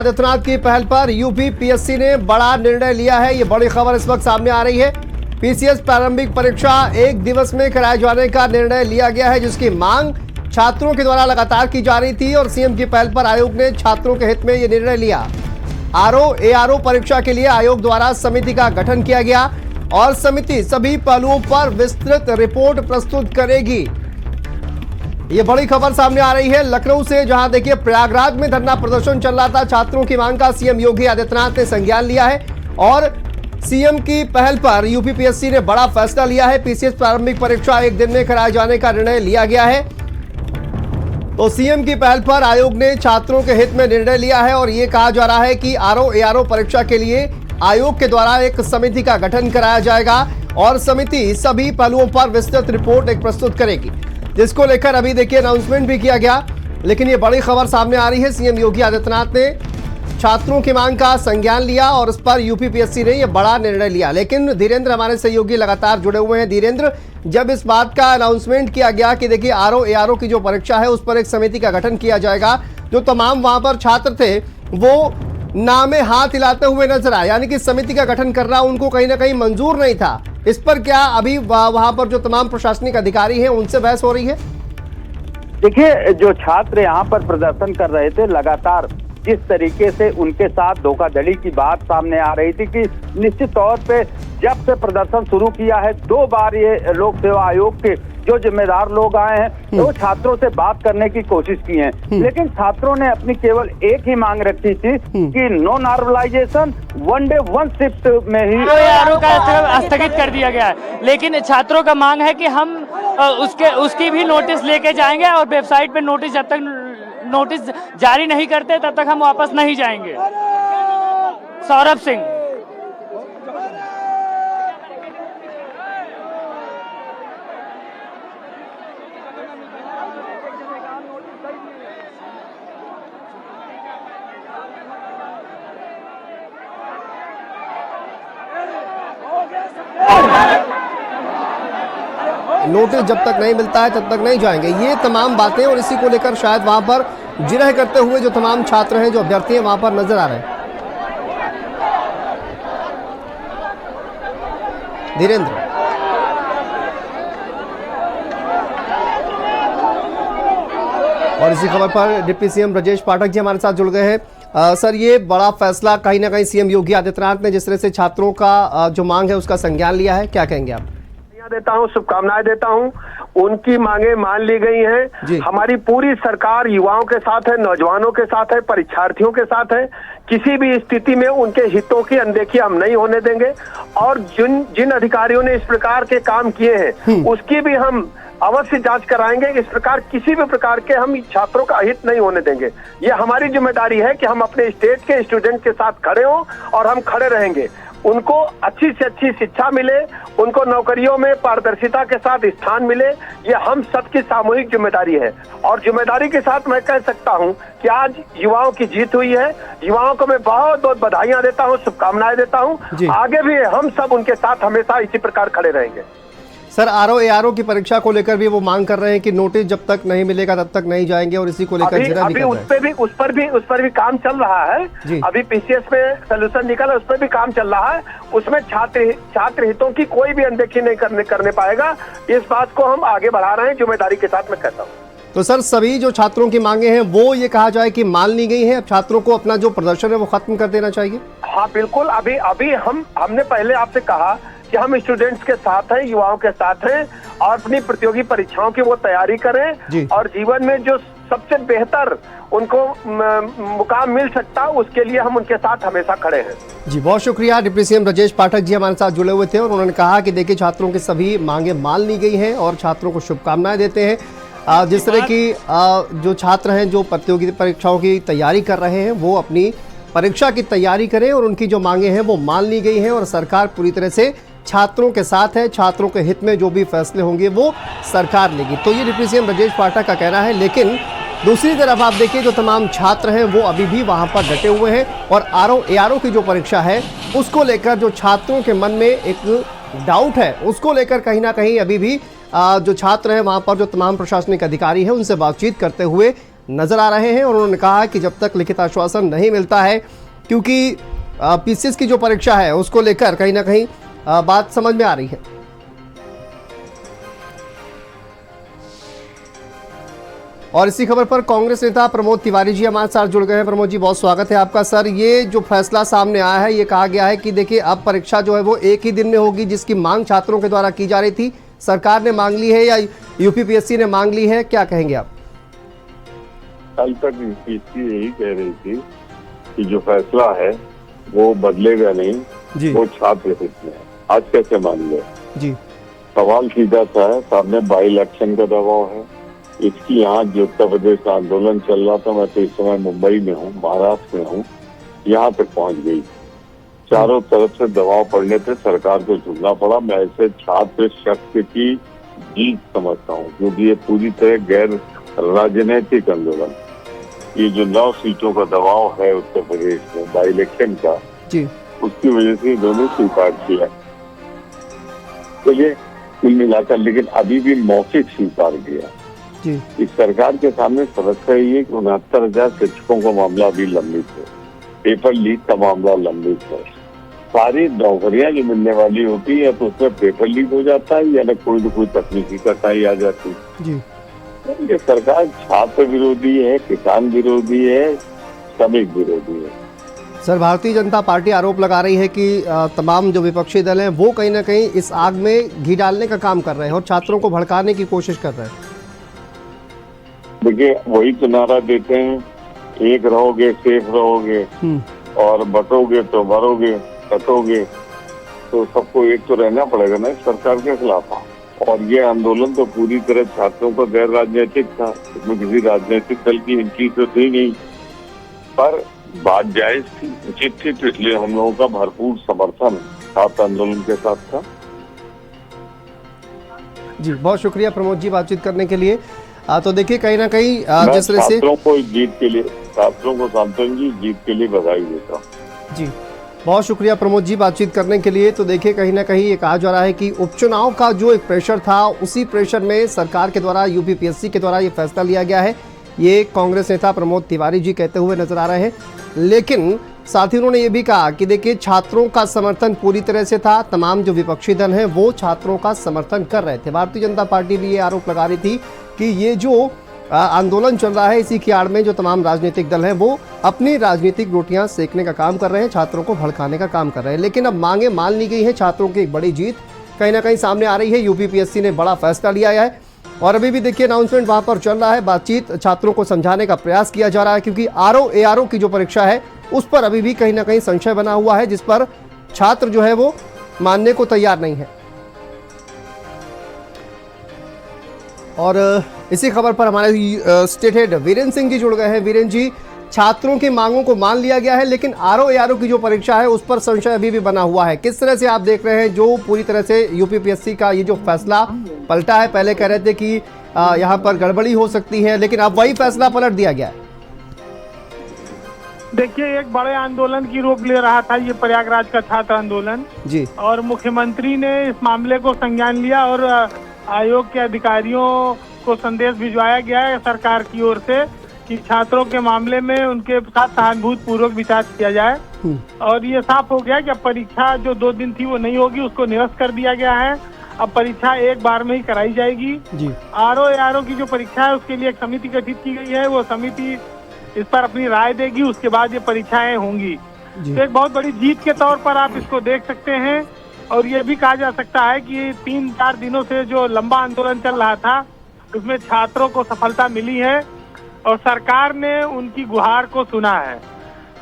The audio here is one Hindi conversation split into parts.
आदित्यनाथ की पहल पर यूपी पीएससी ने बड़ा निर्णय लिया है। ये बड़ी खबर इस वक्त सामने आ रही है। पीसीएस प्रारंभिक परीक्षा एक दिवस में कराए जाने का निर्णय लिया गया है, जिसकी मांग छात्रों के द्वारा लगातार की जा रही थी और सीएम की पहल पर आयोग ने छात्रों के हित में ये निर्णय लिया। एआरओ परीक्षा के लिए आयोग द्वारा समिति का गठन किया गया और समिति सभी पहलुओं पर विस्तृत रिपोर्ट प्रस्तुत करेगी। ये बड़ी खबर सामने आ रही है लखनऊ से, जहां देखिए प्रयागराज में धरना प्रदर्शन चल रहा था। छात्रों की मांग का सीएम योगी आदित्यनाथ ने संज्ञान लिया है और सीएम की पहल पर यूपी पीएससी ने बड़ा फैसला लिया है। पीसीएस प्रारंभिक परीक्षा एक दिन में कराए जाने का निर्णय लिया गया है। तो सीएम की पहल पर आयोग ने छात्रों के हित में निर्णय लिया है और ये कहा जा रहा है कि एआरओ परीक्षा के लिए आयोग के द्वारा एक समिति का गठन कराया जाएगा और समिति सभी पहलुओं पर विस्तृत रिपोर्ट एक प्रस्तुत करेगी, जिसको लेकर अभी देखिए अनाउंसमेंट भी किया गया। लेकिन ये बड़ी खबर सामने आ रही है, सीएम योगी आदित्यनाथ ने छात्रों की मांग का संज्ञान लिया और इस पर यूपी पीएससी ने ये बड़ा निर्णय लिया। लेकिन धीरेन्द्र हमारे सहयोगी लगातार जुड़े हुए हैं। धीरेन्द्र, जब इस बात का अनाउंसमेंट किया गया कि देखिए एआरओ की जो परीक्षा है उस पर एक समिति का गठन किया जाएगा, जो तमाम वहां पर छात्र थे वो नामे हाथ हिलाते हुए नजर आए, यानी कि समिति का गठन करना उनको कहीं ना कहीं मंजूर नहीं था। इस पर क्या अभी वहां पर जो तमाम प्रशासनिक अधिकारी हैं उनसे बहस हो रही है? देखिए, जो छात्र यहाँ पर प्रदर्शन कर रहे थे, लगातार जिस तरीके से उनके साथ धोखाधड़ी की बात सामने आ रही थी कि निश्चित तौर पे जब से प्रदर्शन शुरू किया है 2 बार ये लोक सेवा आयोग के जो जिम्मेदार लोग आए हैं तो छात्रों से बात करने की कोशिश की है, लेकिन छात्रों ने अपनी केवल एक ही मांग रखी थी कि नो नॉर्मलाइजेशन, 1 डे 1 शिफ्ट में ही एआरओ का स्थगित कर दिया गया है। लेकिन छात्रों का मांग है कि हम उसकी भी नोटिस लेके जाएंगे और वेबसाइट पे नोटिस जब तक नोटिस जारी नहीं करते तब तक हम वापस नहीं जाएंगे। सौरभ सिंह। नोटिस जब तक नहीं मिलता है तब तक नहीं जाएंगे, ये तमाम बातें और इसी को लेकर शायद वहां पर जिरह करते हुए जो तमाम छात्र हैं, जो अभ्यर्थी हैं, वहां पर नजर आ रहे हैं। धीरेन्द्र, और इसी खबर पर डिप्टी सीएम ब्रजेश पाठक जी हमारे साथ जुड़ गए हैं। सर, ये बड़ा फैसला कहीं ना कहीं सीएम योगी आदित्यनाथ ने जिस तरह से छात्रों का जो मांग है उसका संज्ञान लिया है, क्या कहेंगे आप? देता हूं, शुभकामनाएं देता हूं। उनकी मांगे मान ली गई हैं। हमारी पूरी सरकार युवाओं के साथ है, नौजवानों के साथ है, परीक्षार्थियों के साथ है। किसी भी स्थिति में उनके हितों की अनदेखी हम नहीं होने देंगे और जिन अधिकारियों ने इस प्रकार के काम किए हैं उसकी भी हम अवश्य जांच कराएंगे। इस प्रकार किसी भी प्रकार के हम छात्रों का हित नहीं होने देंगे। ये हमारी जिम्मेदारी है कि हम अपने स्टेट के स्टूडेंट के साथ खड़े हों और हम खड़े रहेंगे। उनको अच्छी से अच्छी शिक्षा मिले, उनको नौकरियों में पारदर्शिता के साथ स्थान मिले, ये हम सबकी सामूहिक जिम्मेदारी है। और जिम्मेदारी के साथ मैं कह सकता हूं कि आज युवाओं की जीत हुई है। युवाओं को मैं बहुत बहुत बधाइयां देता हूं, शुभकामनाएं देता हूं। आगे भी हम सब उनके साथ हमेशा इसी प्रकार खड़े रहेंगे। सर, एआरओ की परीक्षा को लेकर भी वो मांग कर रहे हैं कि नोटिस जब तक नहीं मिलेगा तब तक नहीं जाएंगे और इसी को लेकर अभी उस पर भी काम चल रहा है। अभी पीसीएस में सोल्यूशन निकला, उस पर भी काम चल रहा है। उसमें छात्र हितों की कोई भी अनदेखी नहीं करने पाएगा। इस बात को हम आगे बढ़ा रहे हैं, जिम्मेदारी के साथ मैं कहता हूँ। तो सर, सभी जो छात्रों की मांगे हैं वो ये कहा जाए कि मान ली गई है, अब छात्रों को अपना जो प्रदर्शन है वो खत्म कर देना चाहिए? हाँ बिल्कुल। अभी हमने पहले आपसे कहा कि हम स्टूडेंट्स के साथ हैं, युवाओं के साथ हैं और अपनी प्रतियोगी परीक्षाओं की वो तैयारी करें और जीवन में जो सबसे बेहतर उनको मुकाम मिल सकता है उसके लिए हम उनके साथ हमेशा खड़े हैं। जी, बहुत शुक्रिया। डिप्टी सीएम ब्रजेश पाठक जी हमारे साथ जुड़े हुए थे और उन्होंने कहा कि देखिए छात्रों की सभी मांगे मान ली गई हैं और छात्रों को शुभकामनाएं देते हैं। जिस तरह की जो छात्र हैं जो प्रतियोगी परीक्षाओं की तैयारी कर रहे हैं वो अपनी परीक्षा की तैयारी करें और उनकी जो मांगे हैं वो मान ली गई हैं और सरकार पूरी तरह से छात्रों के साथ है। छात्रों के हित में जो भी फैसले होंगे वो सरकार लेगी। तो ये डिप्टी सीएम ब्रजेश पाठक का कहना है। लेकिन दूसरी तरफ आप देखिए जो तमाम छात्र हैं वो अभी भी वहां पर डटे हुए हैं और एआरओ की जो परीक्षा है उसको लेकर जो छात्रों के मन में एक डाउट है उसको लेकर कहीं ना कहीं अभी भी जो छात्र हैं वहां पर जो तमाम प्रशासनिक अधिकारी हैं उनसे बातचीत करते हुए नजर आ रहे हैं और उन्होंने कहा कि जब तक लिखित आश्वासन नहीं मिलता है, क्योंकि पीसीएस की जो परीक्षा है उसको लेकर कहीं ना कहीं बात समझ में आ रही है। और इसी खबर पर कांग्रेस नेता प्रमोद तिवारी जी हमारे साथ जुड़ गए हैं। प्रमोद जी, बहुत स्वागत है आपका। सर, ये जो फैसला सामने आया है, ये कहा गया है कि देखिए अब परीक्षा जो है वो एक ही दिन में होगी, जिसकी मांग छात्रों के द्वारा की जा रही थी। सरकार ने मांग ली है या यूपीपीएससी ने मांग ली है, क्या कहेंगे आप? कल तक यूपीएससी यही कह रही थी कि जो फैसला है वो बदलेगा नहीं जी, वो छात्र हित में है। आज कैसे मान गए जी? सवाल सीधा सा है, सामने बाई इलेक्शन का दबाव है। इसकी यहाँ जो उत्तर प्रदेश का आंदोलन चल रहा था, मैं तो इस समय मुंबई में हूँ, महाराष्ट्र में हूँ, यहाँ तक पहुँच गई। चारों तरफ से दबाव पड़ने से सरकार को झुकना पड़ा। मैं ऐसे छात्र शक्ति की जीत समझता हूँ, क्योंकि ये पूरी तरह गैर राजनीतिक आंदोलन, ये जो 9 सीटों का दबाव है उत्तर प्रदेश में बाई इलेक्शन का जी, उसकी वजह से दोनों स्वीकार किया। चलिए कुल मिलाकर, लेकिन अभी भी मौखिक स्वीकार किया जी। इस सरकार के सामने समस्या ये है कि 69,000 शिक्षकों का मामला अभी लंबित है, पेपर लीक का मामला लंबित है। सारी नौकरियां जो मिलने वाली होती है तो उसमें पेपर लीक हो जाता है या न कोई तकनीकी कटाई आ जाती है जी। ये सरकार छात्र विरोधी है, किसान विरोधी है, श्रमिक विरोधी है। सर, भारतीय जनता पार्टी आरोप लगा रही है कि तमाम जो विपक्षी दल हैं वो कहीं ना कहीं इस आग में घी डालने का काम कर रहे हैं और छात्रों को भड़काने की कोशिश कर रहे हैं। देखिए, वही तो नारा देते हैं, एक रहोगे सेफ रहोगे और बटोगे तो मरोगे, कटोगे, तो सबको एक तो रहना पड़ेगा ना सरकार के खिलाफ। और ये आंदोलन तो पूरी तरह छात्रों का गैर राजनीतिक था, इसमें किसी राजनीतिक दल की एंट्री तो थी नहीं, पर बात जायज थी, उचित थी, तो इसलिए हम लोगों का भरपूर समर्थन छात्र आंदोलन के साथ था जी। बहुत शुक्रिया प्रमोद जी बातचीत करने के लिए। तो देखिए कहीं ना कहीं जिस तरह से छात्रों को जीत के लिए, छात्रों को सांत्वन जी जीत के लिए बधाई देता हूं जी। बहुत शुक्रिया प्रमोद जी बातचीत करने के लिए। तो देखिए कहीं ना कहीं ये कहा जा रहा है कि उपचुनाव का जो एक प्रेशर था, उसी प्रेशर में सरकार के द्वारा, यूपीपीएससी के द्वारा ये फैसला लिया गया है, ये कांग्रेस नेता प्रमोद तिवारी जी कहते हुए नजर आ रहे हैं। लेकिन साथ ही उन्होंने ये भी कहा कि देखिए छात्रों का समर्थन पूरी तरह से था, तमाम जो विपक्षी दल हैं वो छात्रों का समर्थन कर रहे थे। भारतीय जनता पार्टी भी ये आरोप लगा रही थी कि ये जो आंदोलन चल रहा है, इसी की आड़ में जो तमाम राजनीतिक दल हैं वो अपनी राजनीतिक रोटियां सेकने का काम कर रहे हैं, छात्रों को भड़काने का काम कर रहे हैं। लेकिन अब मांगे मान ली गई है, छात्रों की एक बड़ी जीत कहीं ना कहीं सामने आ रही है। यूपीपीएससी ने बड़ा फैसला लिया है और अभी भी देखिए अनाउंसमेंट वहां पर चल रहा है, बातचीत, छात्रों को समझाने का प्रयास किया जा रहा है, क्योंकि ARO की जो परीक्षा है उस पर अभी भी कहीं ना कहीं संशय बना हुआ है, जिस पर छात्र जो है वो मानने को तैयार नहीं है। और इसी खबर पर हमारे स्टेट हेड वीरेंद्र सिंह जी जुड़ गए हैं। वीरेंद्र जी, छात्रों की मांगों को मान लिया गया है, लेकिन ARO की जो परीक्षा है उस पर संशय अभी भी बना हुआ है। किस तरह से आप देख रहे हैं जो पूरी तरह से यूपीपीएससी का ये जो फैसला पलटा है? पहले कह रहे थे कि यहाँ पर गड़बड़ी हो सकती है, लेकिन अब वही फैसला पलट दिया गया है। देखिए, एक बड़े आंदोलन की रूप ले रहा था ये प्रयागराज का छात्र आंदोलन जी, और मुख्यमंत्री ने इस मामले को संज्ञान लिया और आयोग के अधिकारियों को संदेश भिजवाया गया है सरकार की ओर से कि छात्रों के मामले में उनके साथ सहानुभूति पूर्वक विचार किया जाए। और ये साफ हो गया कि अब परीक्षा जो 2 दिन थी वो नहीं होगी, उसको निरस्त कर दिया गया है। अब परीक्षा एक बार में ही कराई जाएगी जी। ARO की जो परीक्षा है उसके लिए एक समिति गठित की गई है, वो समिति इस पर अपनी राय देगी, उसके बाद ये परीक्षाएं होंगी। तो एक बहुत बड़ी जीत के तौर पर आप इसको देख सकते हैं। और ये भी कहा जा सकता है कि 3-4 दिनों से जो लंबा आंदोलन चल रहा था उसमें छात्रों को सफलता मिली है और सरकार ने उनकी गुहार को सुना है।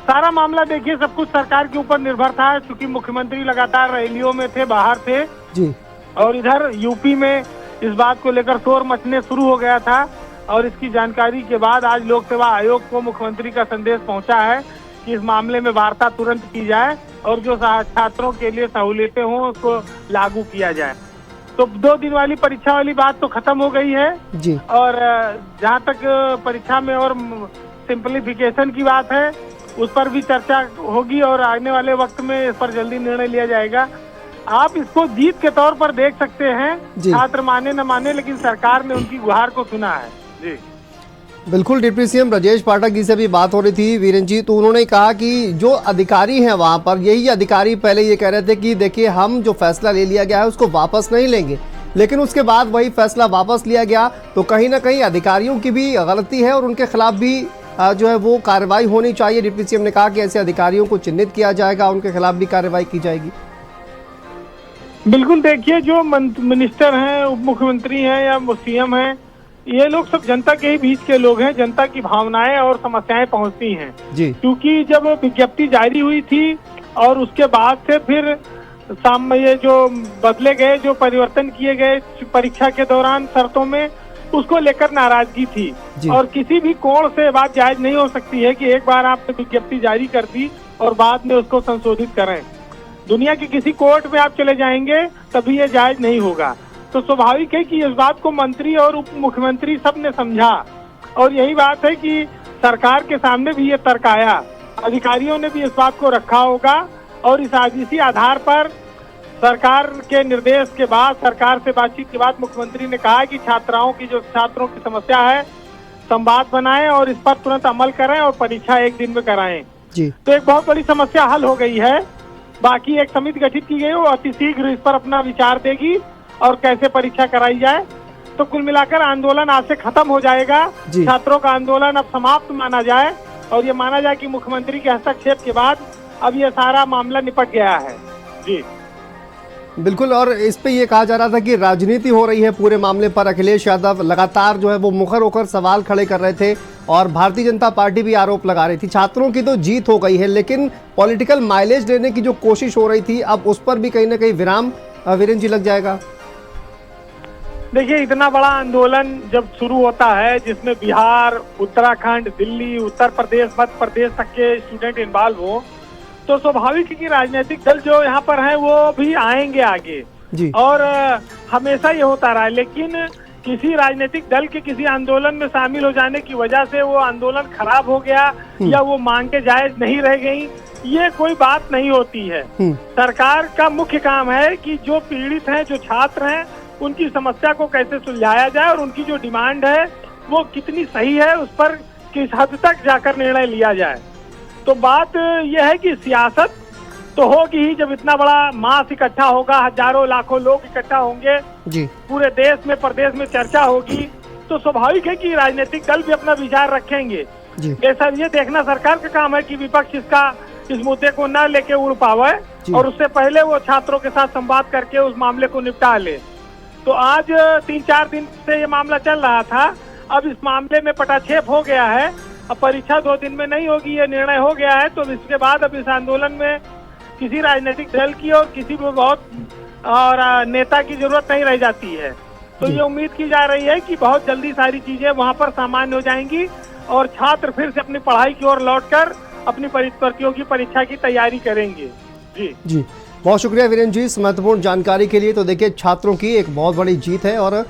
सारा मामला देखिए, सब कुछ सरकार के ऊपर निर्भर था, क्योंकि मुख्यमंत्री लगातार रैलियों में थे, बाहर थे जी। और इधर यूपी में इस बात को लेकर शोर मचने शुरू हो गया था और इसकी जानकारी के बाद आज लोक सेवा आयोग को मुख्यमंत्री का संदेश पहुंचा है कि इस मामले में वार्ता तुरंत की जाए और जो छात्रों के लिए सहूलियतें हों उसको लागू किया जाए। तो 2 दिन वाली परीक्षा वाली बात तो खत्म हो गई है जी। और जहाँ तक परीक्षा में और सिंपलीफिकेशन की बात है उस पर भी चर्चा होगी और आने वाले वक्त में इस पर जल्दी निर्णय लिया जाएगा। आप इसको जीत के तौर पर देख सकते हैं, छात्र माने न माने, लेकिन सरकार ने उनकी गुहार को सुना है जी। बिल्कुल, डिप्टी सीएम ब्रजेश पाठक जी से भी बात हो रही थी वीरेंद्र जी, तो उन्होंने कहा कि जो अधिकारी हैं वहां पर, यही अधिकारी पहले ये कह रहे थे कि देखिए हम जो फैसला ले लिया गया है उसको वापस नहीं लेंगे, लेकिन उसके बाद वही फैसला वापस लिया गया। तो कहीं ना कहीं अधिकारियों की भी गलती है और उनके खिलाफ भी जो है वो कार्रवाई होनी चाहिए। डिप्टी सीएम ने कहा कि ऐसे अधिकारियों को चिन्हित किया जाएगा, उनके खिलाफ भी कार्रवाई की जाएगी। बिल्कुल, देखिए जो मिनिस्टर हैं, उप मुख्यमंत्री हैं या सीएम हैं, ये लोग सब जनता के ही बीच के लोग हैं। जनता की भावनाएं और समस्याएं पहुंचती हैं जी। क्योंकि जब विज्ञप्ति जारी हुई थी और उसके बाद से फिर ये जो बदले गए, जो परिवर्तन किए गए परीक्षा के दौरान शर्तों में, उसको लेकर नाराजगी थी। और किसी भी कोण से बात जायज नहीं हो सकती है कि एक बार आपने विज्ञप्ति जारी कर दी और बाद में उसको संशोधित करें। दुनिया के किसी कोर्ट में आप चले जाएंगे तभी ये जायज नहीं होगा। तो स्वाभाविक है कि इस बात को मंत्री और उप मुख्यमंत्री सब ने समझा और यही बात है कि सरकार के सामने भी ये तर्क आया, अधिकारियों ने भी इस बात को रखा होगा और इसी आधार पर सरकार के निर्देश के बाद, सरकार से बातचीत के बाद मुख्यमंत्री ने कहा कि छात्रों की समस्या है, संवाद बनाएं और इस पर तुरंत अमल करें और परीक्षा एक दिन में कराएं जी। तो एक बहुत बड़ी समस्या हल हो गई है। बाकी एक समिति गठित की गई, वो अति शीघ्र इस पर अपना विचार देगी और कैसे परीक्षा कराई जाए। तो कुल मिलाकर आंदोलन आज से खत्म हो जाएगा, छात्रों का आंदोलन अब समाप्त माना जाए और ये माना जाए कि मुख्यमंत्री के हस्तक्षेप के बाद अब ये सारा मामला निपट गया है जी। बिल्कुल, और इस पे ये कहा जा रहा था कि राजनीति हो रही है पूरे मामले पर। अखिलेश यादव लगातार जो है वो मुखर होकर सवाल खड़े कर रहे थे और भारतीय जनता पार्टी भी आरोप लगा रही थी। छात्रों की तो जीत हो गई है, लेकिन पॉलिटिकल माइलेज लेने की जो कोशिश हो रही थी, अब उस पर भी कहीं ना कहीं विराम वीरेंद्र जी लग जाएगा। देखिए, इतना बड़ा आंदोलन जब शुरू होता है जिसमें बिहार, उत्तराखंड, दिल्ली, उत्तर प्रदेश, मध्य प्रदेश तक के स्टूडेंट इन्वॉल्व हो, तो स्वाभाविक है कि राजनीतिक दल जो यहाँ पर हैं वो भी आएंगे आगे जी। और हमेशा ये होता रहा है, लेकिन किसी राजनीतिक दल के किसी आंदोलन में शामिल हो जाने की वजह से वो आंदोलन खराब हो गया या वो मांगे जायज नहीं रह गई, ये कोई बात नहीं होती है। सरकार का मुख्य काम है कि जो पीड़ित हैं, जो छात्र हैं, उनकी समस्या को कैसे सुलझाया जाए और उनकी जो डिमांड है वो कितनी सही है, उस पर किस हद तक जाकर निर्णय लिया जाए। तो बात यह है कि सियासत तो होगी ही, जब इतना बड़ा मास इकट्ठा होगा, हजारों लाखों लोग इकट्ठा होंगे जी, पूरे देश में प्रदेश में चर्चा होगी, तो स्वाभाविक है कि राजनीतिक दल भी अपना विचार रखेंगे। ये देखना सरकार का काम है कि विपक्ष इस मुद्दे को न लेके उड़ पावे और उससे पहले वो छात्रों के साथ संवाद करके उस मामले को निपटा ले। तो आज 3-4 दिन से ये मामला चल रहा था, अब इस मामले में पटाक्षेप हो गया है। अब परीक्षा 2 दिन में नहीं होगी, ये निर्णय हो गया है। तो इसके बाद अब इस आंदोलन में किसी राजनीतिक दल की और किसी भी बहुत और नेता की जरूरत नहीं रह जाती है। तो ये उम्मीद की जा रही है कि बहुत जल्दी सारी चीजें वहाँ पर सामान्य हो जाएंगी और छात्र फिर से अपनी पढ़ाई की ओर लौटकर अपनी प्रतियोगी परीक्षा की तैयारी करेंगे जी। जी, बहुत शुक्रिया वीरेंद्र जी इस महत्वपूर्ण जानकारी के लिए। तो देखिए, छात्रों की एक बहुत बड़ी जीत है और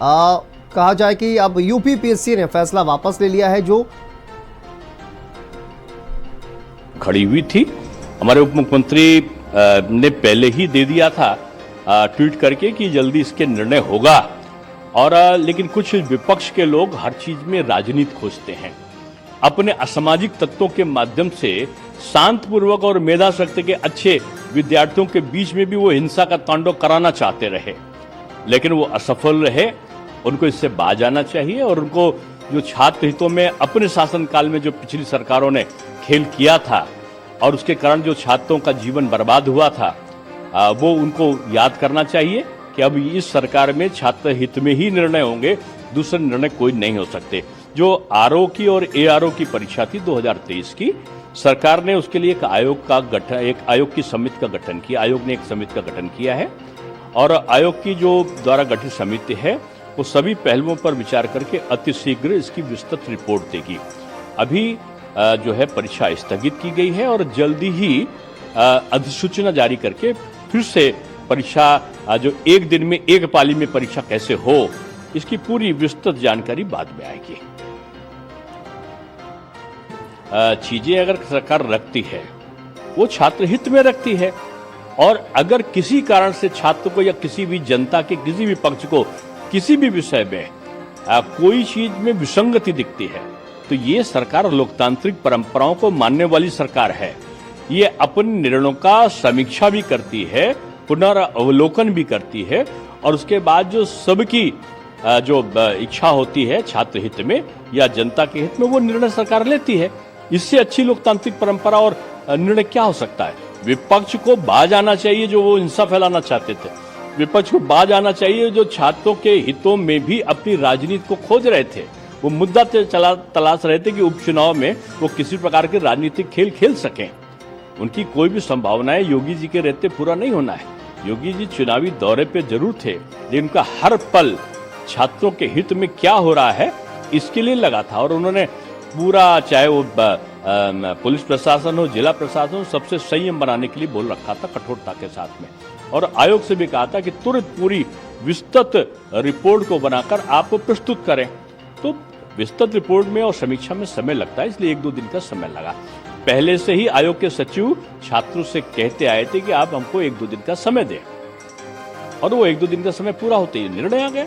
कहा जाए कि अब यूपीपीएससी ने फैसला वापस ले लिया है जो खड़ी हुई थी। हमारे उप मुख्यमंत्री ने पहले ही दे दिया था ट्वीट करके कि जल्दी इसके निर्णय होगा, और लेकिन कुछ विपक्ष के लोग हर चीज में राजनीति खोजते हैं। अपने असामाजिक तत्वों के माध्यम से शांतपूर्वक और मेधा शक्ति के अच्छे विद्यार्थियों के बीच में भी वो हिंसा का तांडव कराना चाहते रहे, लेकिन वो असफल रहे। उनको इससे बाज आना चाहिए और उनको जो छात्र हितों में अपने शासनकाल में जो पिछली सरकारों ने खेल किया था और उसके कारण जो छात्रों का जीवन बर्बाद हुआ था, वो उनको याद करना चाहिए कि अब इस सरकार में छात्र हित में ही निर्णय होंगे, दूसरे निर्णय कोई नहीं हो सकते। जो आरओ की और एआरओ की परीक्षा थी 2023 की, सरकार ने उसके लिए एक आयोग की समिति का गठन किया। आयोग ने एक समिति का गठन किया है और आयोग की जो द्वारा गठित समिति है वो सभी पहलुओं पर विचार करके अतिशीघ्र इसकी विस्तृत रिपोर्ट देगी। अभी जो है परीक्षा स्थगित की गई है और जल्दी ही अधिसूचना जारी करके फिर से परीक्षा जो एक दिन में एक पाली में परीक्षा कैसे हो, इसकी पूरी विस्तृत जानकारी बाद में आएगी। चीजें अगर सरकार रखती है वो छात्र हित में रखती है, और अगर किसी कारण से छात्र को या किसी भी जनता के किसी भी पक्ष को किसी भी विषय में कोई चीज में विसंगति दिखती है तो ये सरकार लोकतांत्रिक परंपराओं को मानने वाली सरकार है। ये अपने निर्णयों का समीक्षा भी करती है, पुनर्अवलोकन भी करती है और उसके बाद जो सबकी जो इच्छा होती है छात्र हित में या जनता के हित में वो निर्णय सरकार लेती है। इससे अच्छी लोकतांत्रिक परंपरा और निर्णय क्या हो सकता है। विपक्ष को बाज आना चाहिए जो वो हिंसा फैलाना चाहते थे। विपक्ष को बाज आना चाहिए जो छात्रों के हितों में भी अपनी राजनीति को खोज रहे थे। वो मुद्दा तलाश रहे थे कि उपचुनाव में वो किसी प्रकार के राजनीतिक खेल खेल सकें। उनकी कोई भी संभावनाएं योगी जी के रहते पूरा नहीं होना है। योगी जी चुनावी दौरे पे जरूर थे लेकिन उनका हर पल छात्रों के हित में क्या हो रहा है इसके लिए लगा था और उन्होंने पूरा चाहे वो पुलिस प्रशासन हो, जिला प्रशासन हो, सबसे संयम बनाने के लिए बोल रखा था कठोरता के साथ में। और आयोग से भी कहा था कि तुरंत पूरी विस्तृत रिपोर्ट को बनाकर आप प्रस्तुत करें। तो विस्तृत रिपोर्ट में और समीक्षा में समय लगता है, इसलिए 1-2 दिन का समय लगा। पहले से ही आयोग के सचिव छात्रों से कहते आए थे कि आप हमको 1-2 दिन का समय दें और वो 1-2 दिन का समय पूरा होते ही निर्णय आ गया।